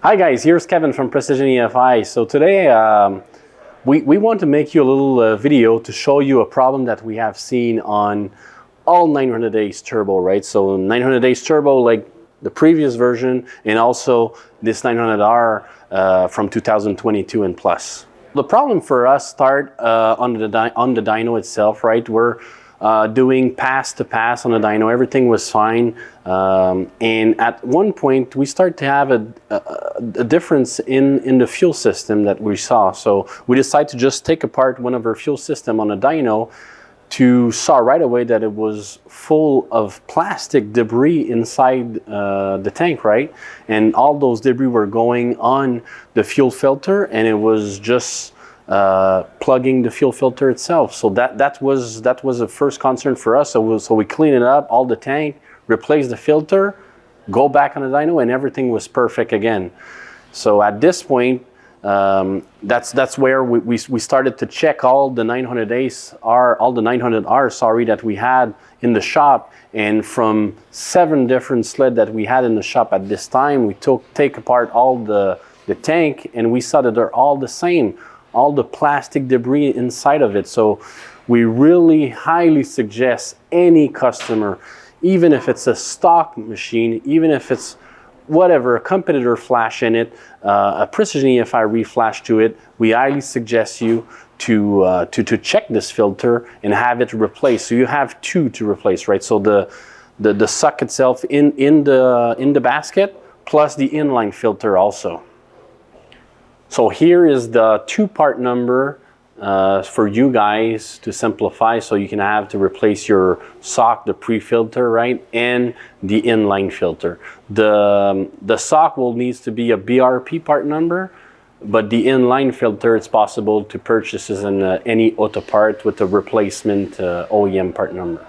Hi guys, here's Kevin from Precision EFI. So today we want to make you a little video to show you a problem that we have seen on all 900 days turbo, right? So 900 days turbo, like the previous version, and also this 900R from 2022 and plus. The problem for us start on the dyno itself, right? We're doing pass to pass on the dyno, everything was fine, and at one point we start to have a difference in the fuel system that we saw. So we decided to just take apart one of our fuel system on the dyno to saw right away that it was full of plastic debris inside the tank, right? And all those debris were going on the fuel filter, and it was just plugging the fuel filter itself. So that was the first concern for us. So we clean it up, all the tank, replace the filter, go back on the dyno, and everything was perfect again. So at this point, that's where we started to check all the 900R, sorry, that we had in the shop. And from 7 different sleds that we had in the shop at this time, we take apart all the tank, and we saw that they're all the same, all the plastic debris inside of it. So we really highly suggest any customer, even if it's a stock machine, even if it's whatever, a competitor flash in it, a Precision EFI reflash to it, we highly suggest you to check this filter and have it replaced. So you have 2 to replace, right? So the suck itself in the basket, plus the inline filter also. So here is the 2-part number for you guys to simplify, so you can have to replace your sock, the pre-filter, right, and the inline filter. The sock will needs to be a BRP part number, but the inline filter, it's possible to purchase in any auto part with a replacement OEM part number.